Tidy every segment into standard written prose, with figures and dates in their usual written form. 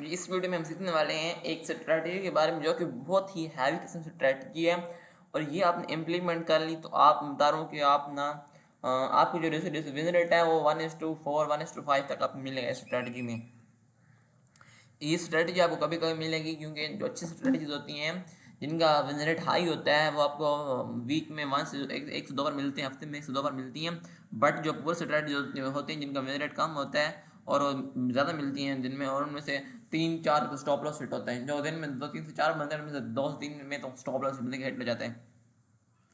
इस वीडियो में हम सीखने वाले हैं एक स्ट्रैटेजी के बारे में जो कि बहुत ही हैवी किस्म से स्ट्रैटेजी है। और ये आपने इम्प्लीमेंट कर ली तो आप बता रहा हूँ कि आप ना आपकी जो विन रेट है वो 1:4 1:5 तक आपको मिलेगा इस स्ट्रैटेजी में। ये स्ट्रेटजी आपको कभी कभी मिलेगी क्योंकि जो अच्छी स्ट्रेटजीज होती हैं जिनका विन रेट हाई होता है वो आपको वीक में वन से एक से दो बार मिलते हैं, हफ्ते में एक से दो बार मिलती हैं। बट जो पुअर स्ट्रेटजी होती हैं जिनका विन रेट कम होता है और ज़्यादा मिलती हैं जिनमें, और उनमें से 3-4 स्टॉप लॉस हिट होता है। जो दिन में 2-3 से 4 बनते हैं उनमें से 2 से 3 में तो स्टॉप लॉस मिलने के हिट हो जाता है।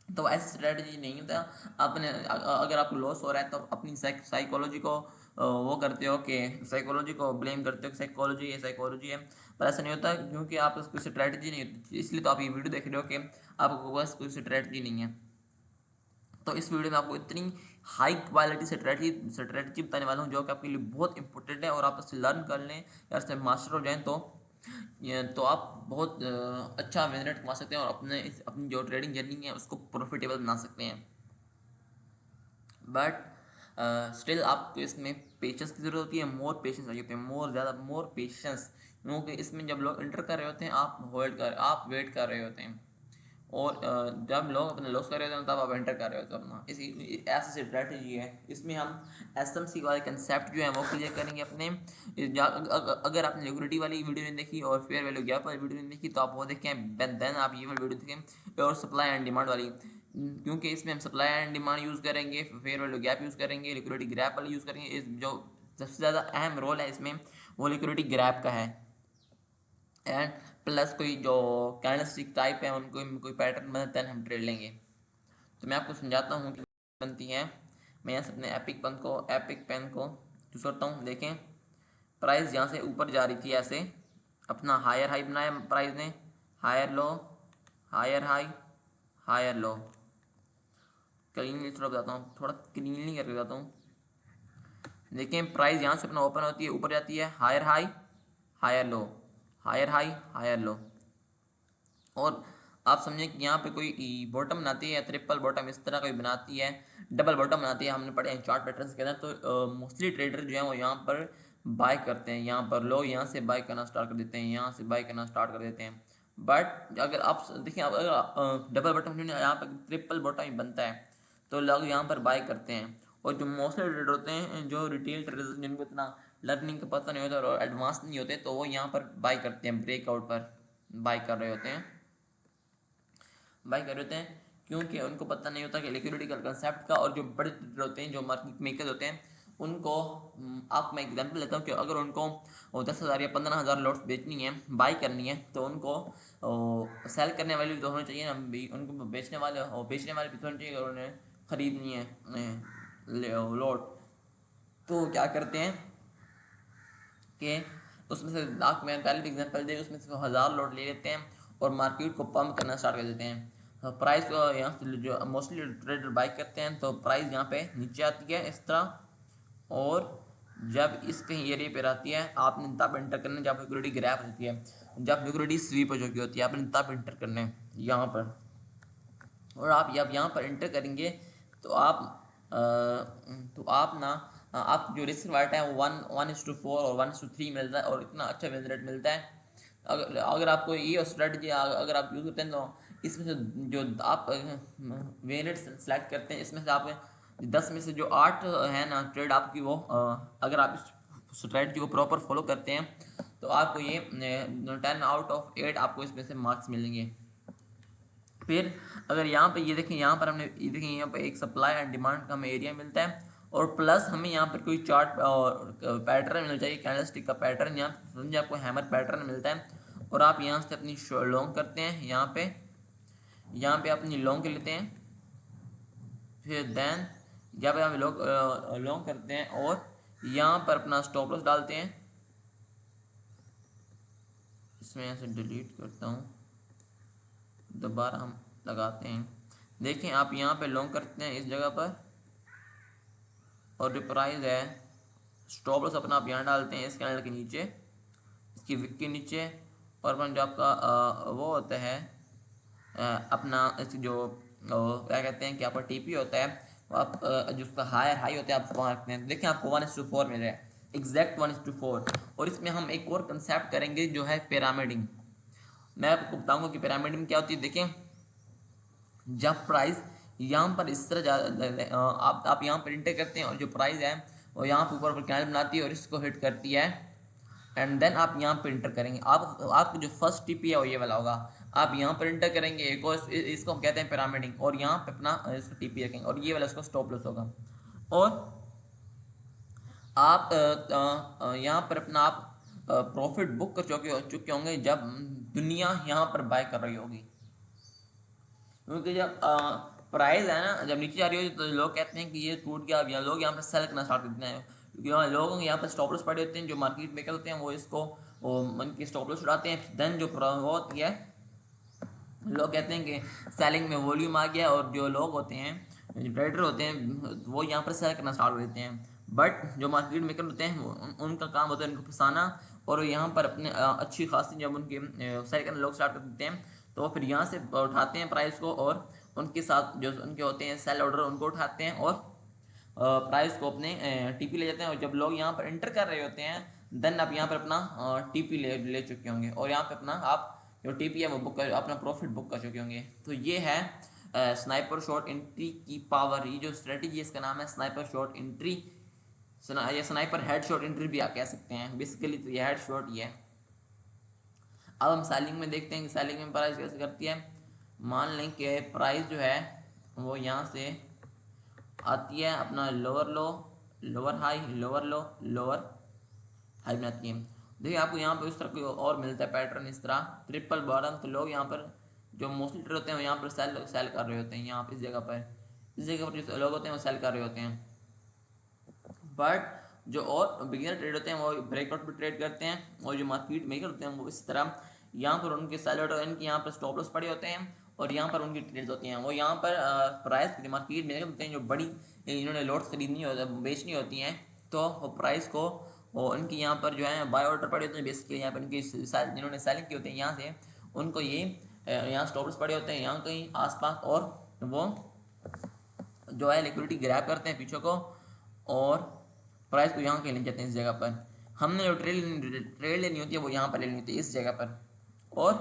तो ऐसी स्ट्रेटजी नहीं होता। अपने अगर आपको लॉस हो रहा है तो अपनी साइकोलॉजी को वो करते हो कि साइकोलॉजी को ब्लेम करते हो कि साइकोलॉजी है। पर ऐसा नहीं होता क्योंकि आप कोई स्ट्रेटजी नहीं होती, इसलिए तो आप ये वीडियो देख रहे हो कि आपको बस कोई स्ट्रेटजी नहीं है। तो इस वीडियो में आपको इतनी हाई क्वालिटी स्ट्रेटजी बताने वाला हूँ जो कि आपके लिए बहुत इंपॉर्टेंट है, और आप इससे लर्न कर लें या इससे मास्टर हो जाएं तो आप बहुत अच्छा विन रेट कमा सकते हैं और अपनी जो ट्रेडिंग जर्नी है उसको प्रॉफिटेबल बना सकते हैं। बट स्टिल आपको इसमें पेशेंस की ज़रूरत होती है, मोर पेशेंस चाहिए होते हैं, मोर पेशेंस। क्योंकि इसमें जब लोग इंटर कर रहे होते हैं आप वेट कर रहे होते हैं, और जब लोग अपने लॉस कर रहे होते हैं तब आप एंटर कर रहे होते हो अपना। इसी ऐसी स्ट्रैटेजी है। इसमें हम एसएमसी वाले कंसेप्ट जो है वो क्लियर करेंगे अपने। अगर आपने लिक्विडिटी वाली वीडियो नहीं देखी और फेयर वैल्यू गैप वाली वीडियो नहीं देखी तो आप वो देखें, देन आप ये वाली वीडियो देखें, और सप्लाई एंड डिमांड वाली। क्योंकि इसमें हम सप्लाई एंड डिमांड यूज़ करेंगे, फेयर वैल्यू गैप यूज़ करेंगे, लिक्विडिटी गैप वाली यूज़ करेंगे। इस जो सबसे ज़्यादा अहम रोल है इसमें वो लिक्विडिटी गैप का है। एंड प्लस कोई जो कैंडलस्टिक टाइप है उनको कोई पैटर्न बनता है हम ट्रेड लेंगे। तो मैं आपको समझाता हूँ कि बनती है। मैं यहाँ से अपने एपिक पेन को चूज करता हूँ। देखें, प्राइस यहाँ से ऊपर जा रही थी ऐसे, अपना हायर हाई बनाया प्राइस ने, higher low, higher high, higher low. Cleanly थोड़ा बताता हूँ, थोड़ा क्लीनली करके बताता हूँ। देखें, प्राइस यहाँ से अपना ओपन होती है, ऊपर जाती है, higher high, higher low, higher high, higher low. और आप समझें कि यहाँ पे कोई बॉटम बनाती है, ट्रिपल बॉटम इस तरह कोई बनाती है, डबल बॉटम बनाती है, हमने पढ़े हैं चार्ट पैटर्न्स के अंदर। तो मोस्टली ट्रेडर जो है वो यहाँ पर बाय करते हैं, यहाँ पर लोग यहाँ से बाय करना स्टार्ट कर देते हैं, यहाँ से बाय करना स्टार्ट कर देते हैं। बट अगर आप देखिए, अगर डबल बॉटम यहाँ पर ट्रिपल बॉटम ही बनता है तो लोग यहाँ पर बाय करते हैं। और जो मोस्टली ट्रेडर होते हैं, जो रिटेल ट्रेडर्स जिनको इतना लर्निंग का पता नहीं होता और एडवांस नहीं होते, तो वो यहाँ पर बाय करते हैं, ब्रेकआउट पर बाय कर रहे होते हैं, बाय कर रहे होते हैं। क्योंकि उनको पता नहीं होता कि लिक्विडिटी का कंसेप्ट का। और जो बड़े ट्रेडर होते हैं, जो मार्केट मेकर होते हैं, उनको आप मैं एग्जांपल लेता हूँ कि अगर उनको 10,000 या 15,000 लॉट्स बेचनी है, बाई करनी है, तो उनको सेल करने वाले भी तो होने चाहिए ना भी, उनको बेचने वाले भी तो होने चाहिए, और उन्हें खरीदनी है लॉट। तो क्या करते हैं कि उसमें से मैं पहले भी एग्जांपल दे, उसमें से 1,000 लॉट ले लेते हैं और मार्केट को पंप करना स्टार्ट कर देते हैं। तो प्राइस यहाँ से जो मोस्टली ट्रेडर बाई करते हैं तो प्राइस यहाँ पे नीचे आती है इस तरह, और जब इस कहीं एरिया पे रहती है आपने तब एंटर करना है जब लिक्विडिटी ग्रैप होती है, जब लिक्विडिटी स्वीप हो चुकी होती है आपने तब एंटर करना है यहाँ पर। और आप जब यहाँ पर एंटर करेंगे तो आप ना आप जो रिस्क वाइट है वो 1:4 और 1:3 मिलता है, और इतना अच्छा विन रेट मिलता है। अगर आपको ये स्ट्रेटजी अगर आप यूज़ करते हैं तो इसमें से जो आप विन रेट सेलेक्ट करते हैं, इसमें से आप 10 में से जो 8 है ना ट्रेड आपकी, वो अगर आप इस स्ट्रेटजी को प्रॉपर फॉलो करते हैं तो आपको ये 10 आउट ऑफ 8 आपको इसमें से मार्क्स मिलेंगे। फिर अगर यहाँ पे ये देखें, यहाँ पर हमने ये देखें, यहाँ पर एक सप्लाई एंड डिमांड का हमें एरिया मिलता है, और प्लस हमें यहाँ पर कोई चार्ट और पैटर्न मिलना चाहिए, कैंडलस्टिक का पैटर्न। यहाँ समझे आपको हैमर पैटर्न मिलता है, और आप यहाँ से अपनी लॉन्ग करते हैं, यहाँ पे अपनी लॉन्ग लेते हैं। फिर देन जब हम लॉन्ग करते हैं और यहाँ पर अपना स्टॉप लॉस डालते हैं, इसमें यहाँ से डिलीट करता हूँ, दोबारा हम लगाते हैं। देखें, आप यहाँ पे लॉन्ग करते हैं इस जगह पर, और जो प्राइस है स्टॉप लॉस अपना आप यहाँ डालते हैं इस कैंडल के नीचे, इसकी विक के नीचे। और अपन जो आपका वो होता है अपना इस जो क्या कहते हैं कि आपका टीपी होता है, वो आप जो उसका हायर हाई होता है आप वहाँ रखते हैं। देखें, आपको 1:4 मिल रहा है, एग्जैक्ट 1:4। और इसमें हम एक और कंसेप्ट करेंगे जो है पिरामिडिंग। मैं आपको बताऊंगा कि पिरामिडिंग क्या होती है। देखें, जब प्राइस यहाँ पर इस तरह आप यहाँ पर इंटर करते हैं और जो प्राइस है वो यहाँ पर ऊपर कैंडल बनाती है और इसको हिट करती है, एंड देन आप यहाँ पर इंटर करेंगे। आपको जो फर्स्ट टीपी है वो ये वाला होगा। आप यहाँ पर इंटर करेंगे एक और इसको हम कहते हैं पिरामिडिंग, और यहाँ पे अपना इसको टीपी रखेंगे और ये वाला इसको स्टॉप लॉस होगा। और आप यहाँ पर अपना आप प्रॉफिट बुक कर चुके होंगे जब दुनिया यहाँ पर बाय कर रही होगी। क्योंकि जब प्राइस है ना, जब नीचे जा रही होगी तो लोग कहते हैं कि ये टूट गया, अब यहाँ लोग यहाँ पर सेल करना स्टार्ट कर देते हैं। क्योंकि लोग यहाँ पर स्टॉप लॉस पड़े होते हैं, जो मार्केट मेकर होते हैं वो इसको उनकी स्टॉप लॉस उड़ाते हैं। देन जो वो होती है, लोग कहते हैं कि सेलिंग में वॉल्यूम आ गया, और जो लोग होते हैं, जो ट्रेडर होते हैं, वो यहाँ पर सेल करना स्टार्ट कर देते हैं। बट जो मार्केट मेकर होते हैं उनका काम होता है उनको फंसाना, और यहाँ पर अपने अच्छी खासी जब उनके सेल करना लोग स्टार्ट कर देते हैं तो फिर यहाँ से उठाते हैं प्राइस को, और उनके साथ जो उनके होते हैं सेल ऑर्डर उनको उठाते हैं और प्राइस को अपने टीपी ले जाते हैं। और जब लोग यहाँ पर एंटर कर रहे होते हैं, देन आप यहाँ पर अपना टीपी ले चुके होंगे, और यहाँ पे अपना आप जो टीपी है वो बुक कर, अपना प्रॉफिट बुक कर चुके होंगे। तो ये है स्नाइपर शॉट एंट्री की पावर। ये जो स्ट्रेटजी है इसका नाम है स्नाइपर शॉट एंट्री, या स्नाइपर हेड शॉट एंट्री भी आप कह सकते हैं। बेसिकली तो ये हेड शॉट ही है। अब हम सेलिंग में देखते हैं कि सेलिंग में प्राइस कैसे करती है। मान लें कि प्राइस जो है वो यहाँ से आती है, अपना लोअर लो, लोअर हाई, लोअर लो, लोअर हाई बनाती है। देखिए आपको यहाँ पर इस तरह कोई और मिलता है पैटर्न, इस तरह ट्रिपल बॉटम। तो लोग यहाँ पर जो मोस्टली ट्रेड होते हैं वो यहाँ पर सेल कर रहे होते हैं। यहाँ पर इस जगह पर जो लोग होते हैं वो सेल कर रहे होते हैं। बट जो और बिगिनर ट्रेड होते हैं वो ब्रेकआउट पर ट्रेड करते हैं, और जो मार्केट मेकर होते हैं वो इस तरह यहाँ पर उनके सेलर और इनके यहाँ पर स्टॉप लॉस पड़े होते हैं, और यहाँ पर उनकी ट्रेड्स होती हैं। वो यहाँ पर प्राइस मार्केट मेकर होते हैं जो बड़ी इन्होंने लॉट्स खरीदनी होती बेचनी होती हैं, तो वो प्राइस को और उनकी यहाँ पर जो है बाय ऑर्डर पड़े होते हैं। बेसिकली यहाँ पर इनकी जिन्होंने सेलिंग की होती है यहाँ से उनको ये यहाँ स्टॉप लॉस पड़े होते हैं यहाँ कहीं आसपास, और वो जो है लिक्विडिटी ग्रैब करते हैं पीछे को, और प्राइस को यहाँ के ले जाते हैं इस जगह पर। हमने जो ट्रेड लेनी होती है वो यहाँ पर लेनी होती है इस जगह पर। और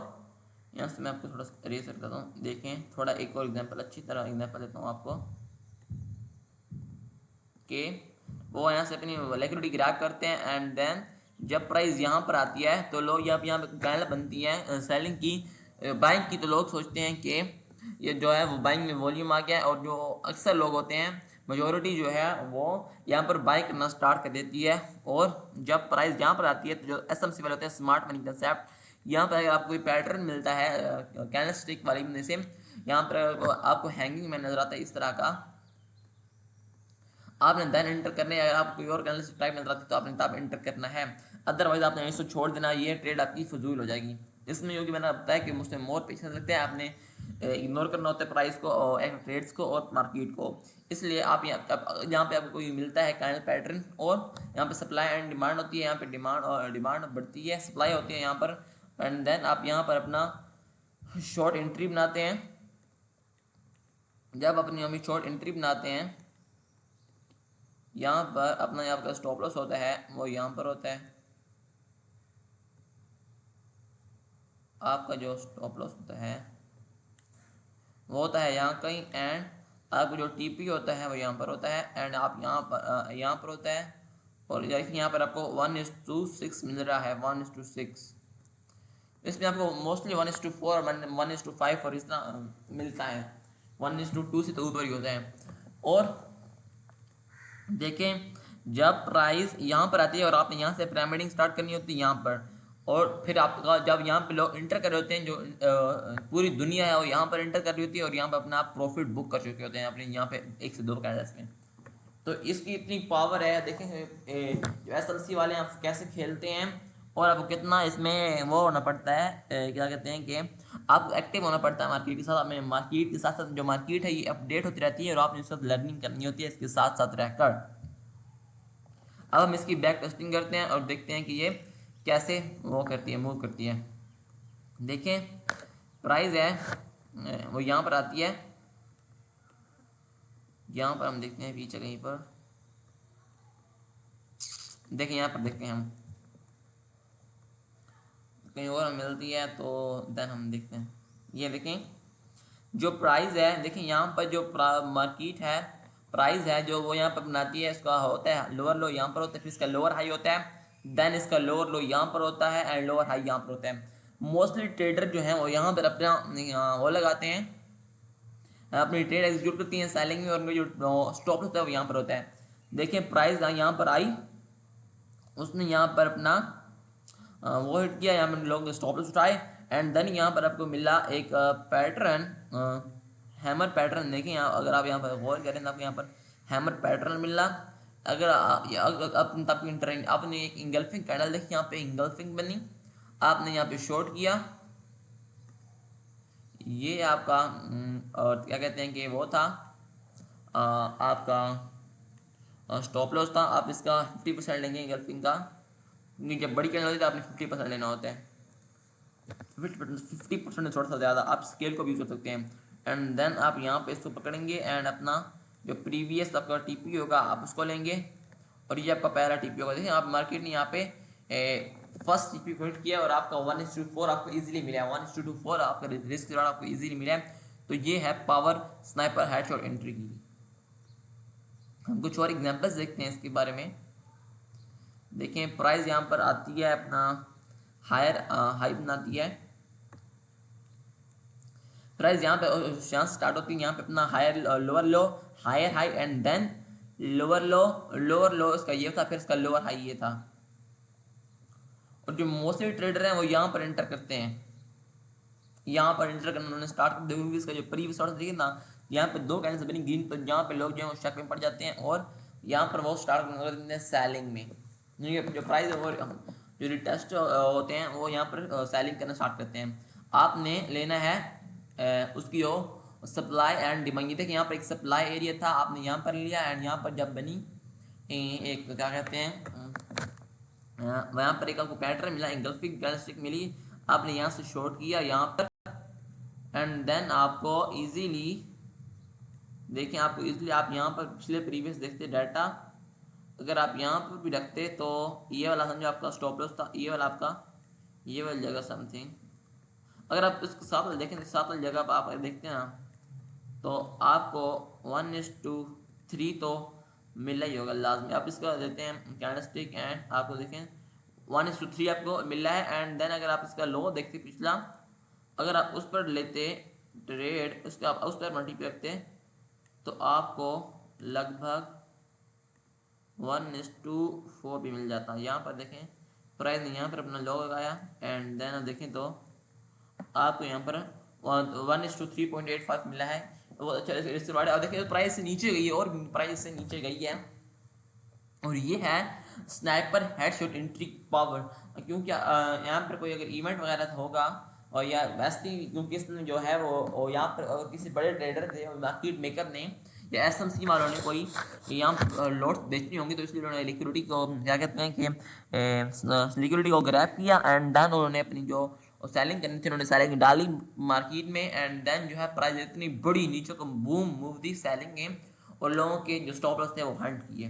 यहाँ से मैं आपको थोड़ा रेस करता हूँ, देखें थोड़ा एक और एग्जांपल, अच्छी तरह एग्जांपल देता हूँ आपको कि वो यहाँ से अपनी लिक्विडिटी ग्रैब करते हैं, एंड देन जब प्राइस यहाँ पर आती है तो लोग यहाँ पर कैंडल बनती है सेलिंग की, बाइंग की, तो लोग सोचते हैं कि ये जो है वो बाइंग में वॉल्यूम आ गया है। और जो अक्सर लोग होते हैं, मेजोरिटी जो है वो यहाँ पर बाई करना स्टार्ट कर देती है। और जब प्राइस यहाँ पर आती है तो जो एसएमसी वाले होते हैं, स्मार्ट मनी कंसेप्ट, यहाँ पर अगर आपको कोई पैटर्न मिलता है कैंडल स्टिक वाली में से, यहाँ पर आपको हैंगिंग में नजर आता है इस तरह का, आपने देन एंटर करने, अगर आपको कोई और कैंडल स्टिक टाइप नजर आती है तो आपने तब एंटर करना है, अदरवाइज आपने इसको छोड़ देना, ये ट्रेड आपकी फजूल हो जाएगी। इसमें क्योंकि मैंने बताया कि मुझसे मोर पेशेंस लगते हैं, आपने इग्नोर करना होता है प्राइस को और ट्रेड्स को और मार्केट को। इसलिए आप यहाँ पे आपको कोई मिलता है कैंडल पैटर्न, और यहाँ पे सप्लाई एंड डिमांड होती है, यहाँ पे डिमांड बढ़ती है, सप्लाई होती है यहाँ पर, एंड देन आप यहाँ पर अपना शॉर्ट एंट्री बनाते हैं। जब अपनी हम शॉर्ट एंट्री बनाते हैं, यहाँ पर अपना यहाँ का स्टॉप लॉस होता है वो यहाँ पर होता है, आपका जो स्टॉप लॉस होता है वो होता है यहाँ कहीं, एंड आपको जो टीपी होता है वो यहाँ पर होता है, एंड आप यहाँ पर होता है। और यहाँ पर आपको 1:6 मिल रहा है, 1:6। इसमें आपको मोस्टली 1:4 और 1:5 और इस तरह मिलता है, 1:2 से तो ऊपर ही होता है। और देखें जब प्राइस यहाँ पर आती है और आपने यहाँ से पिरामिडिंग स्टार्ट करनी होती है यहाँ पर, और फिर आपका जब यहाँ पे लोग इंटर कर रहे होते हैं, जो पूरी दुनिया है वो यहाँ पर इंटर कर रही होती है, और यहाँ पर अपना आप प्रॉफिट बुक कर चुके होते हैं अपने यहाँ पे 1 से 2 कैंडल्स में। तो इसकी इतनी पावर है, देखें जो एसएलसी वाले हैं कैसे खेलते हैं, और आपको कितना इसमें वो होना पड़ता है, क्या कहते हैं कि आपको एक्टिव होना पड़ता है मार्केट के साथ। हमें मार्केट के साथ साथ जो मार्केट है ये अपडेट होती रहती है, और आपने इसके साथ लर्निंग करनी होती है इसके साथ साथ रहकर। अब हम इसकी बैक टेस्टिंग करते हैं और देखते हैं कि ये कैसे वो करती है, मूव करती है। देखें प्राइस है वो यहाँ पर आती है, यहाँ पर हम देखते हैं पीछे कहीं पर, देखें यहाँ पर देखते हैं हम कहीं और मिलती है तो देन हम देखते हैं। ये देखें जो प्राइस है, देखें यहाँ पर जो मार्केट है प्राइस है जो वो यहाँ पर बनाती है, इसका होता है लोअर लो यहाँ पर होता है, फिर इसका लोअर हाई होता है, देन इसका लोअर लो यहाँ पर होता है एंड लोअर हाई यहाँ पर होता है। मोस्टली ट्रेडर जो है वो यहाँ पर अपना वो लगाते हैं, अपनी ट्रेड एग्जीक्यूट करती हैं सेलिंग में, और उनका जो स्टॉप होता है वो यहाँ पर होता है। देखें प्राइस यहाँ पर आई, उसने यहाँ पर अपना वो हिट किया, यहाँ पर लोग स्टॉप लॉस उठाए एंड देन यहाँ पर आपको मिला एक पैटर्न, हैमर पैटर्न। देखिए यहाँ अगर आप यहाँ पर गौर करें तो आपको यहाँ पर हैमर पैटर्न मिला। अगर आपने एक इंगल्फिंग कैंडल देखी, यहाँ पे इंगल्फिंग बनी, आपने यहाँ पे शॉर्ट किया, ये आपका और क्या कहते हैं कि वो था आपका स्टॉप लॉस था। आप इसका 50% लेंगे इंगल्फिंग का, जब बड़ी कैंडल होती है तो आपने 50% लेना होता है। 50% थोड़ा सा ज़्यादा, आप स्केल को भी यूज कर सकते हैं। एंड देन आप यहाँ पे इसको पकड़ेंगे एंड अपना जो प्रीवियस आपका टीपी होगा आप उसको लेंगे, और ये आपका पहला टीपी होगा। देखिए आप मार्केट ने यहाँ पे फर्स्ट टीपी को हिट किया और आपका 1:4 आपको इजीली मिला है, 1:4 आपका रिस्क रिवार्ड आपको इजीली मिला है। तो ये है पावर स्नाइपर हेडशॉट एंट्री की। हम कुछ और एग्जांपल्स देखते हैं इसके बारे में। देखें प्राइस यहाँ पर आती है अपना हायर हाई बनाती है, प्राइस यहाँ पे यहाँ स्टार्ट होती है, यहाँ पे अपना higher lower low, higher high and then lower low इसका ये था, फिर इसका लोअर हाई ये था। और जो मोस्टली ट्रेडर हैं वो यहाँ पर एंटर करते हैं, यहाँ पर एंटर करना उन्होंने स्टार्ट कर दिया, इसका जो प्रीवियस ऑर्डर देखिए ना, यहाँ पे 2 कैंडल्स बनी ग्रीन, तो यहाँ पे लोग जो है शक में पड़ जाते हैं और यहाँ पर वो स्टार्ट कर देते हैं सेलिंग में। जो प्राइस है वो जो रिटेस्ट होते हैं वो यहाँ पर सेलिंग करना स्टार्ट करते हैं। आपने लेना है उसकी जो सप्लाई एंड डिमांड। ये देखिए यहाँ पर एक सप्लाई एरिया था, आपने यहाँ पर लिया एंड यहाँ पर जब बनी एक क्या कहते हैं वहाँ पर एक आपको पैटर्न मिला, इंगल्फिंग कैंडलस्टिक मिली, आपने यहाँ से शॉर्ट किया यहाँ पर एंड देन आपको इजीली देखें आपको इजीली आप यहाँ पर पिछले प्रीवियस देखते डाटा, अगर आप यहाँ पर भी रखते तो ये वाला समझो आपका स्टॉप लॉस था, ये वाला आपका ये वाली जगह समथिंग, अगर आप इसके साथ वाले देखें साथ वाली जगह पर आप देखते हैं ना तो आपको 1:3 तो मिला ही होगा लाजमी। आप इसका देते हैं कैंडलस्टिक एंड आपको देखें 1:3 आपको मिला है एंड देन अगर आप इसका लो देखते पिछला, अगर आप उस पर लेते ट्रेड उसका आप उस पर मल्टीप्लाई रखते तो आपको लगभग 1:4 भी मिल जाता। यहाँ पर देखें प्राइस ने यहाँ पर अपना लो लगाया एंड देन आप देखें तो आपको यहाँ पर 1:3.85 मिला है, वो अच्छा इससे बड़ा। और देखिए प्राइस से नीचे गई है और प्राइस से नीचे गई है, और ये है स्नाइपर हेडशॉट एंट्री पावर। क्योंकि यहाँ पर कोई अगर इवेंट वगैरह होगा और या वैसे ही क्योंकि इसमें जो है वो यहाँ पर अगर किसी बड़े ट्रेडर थे और मार्केट मेकर ने या एसएमसी वालों ने कोई यहाँ लॉट्स बेचनी होंगी तो इसलिए उन्होंने लिक्विडिटी को क्या कहते हैं कि लिक्विडिटी को ग्रैब किया एंड देन उन्होंने अपनी जो सेलिंग करनी थी उन्होंने सेलिंग डाली मार्केट में एंड देन जो है प्राइस इतनी बड़ी नीचे को बूम मूव दी सेलिंग में और लोगों के जो स्टॉप लॉस थे वो हंट किए।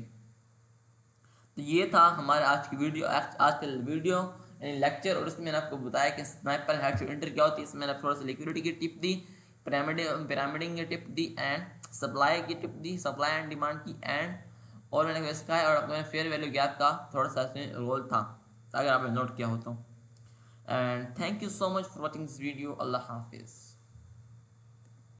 तो ये था हमारे आज की वीडियो, आज का वीडियो यानी लेक्चर, और इसमें मैंने आपको बताया कि स्नाइपर हेडशॉट एंट्री क्या होती है। इसमें मैंने थोड़ा सा लिक्विडिटी की टिप दी, पिरामिडिंग की टिप दी एंड सप्लाई की tip the, supply and demand की एंड और मैंने सिखाया, और मैंने फेयर वैल्यू गैप का थोड़ा सा इसमें रोल था अगर आपने नोट किया हो तो। And thank you so much for watching this video. अल्लाह हाफिज़।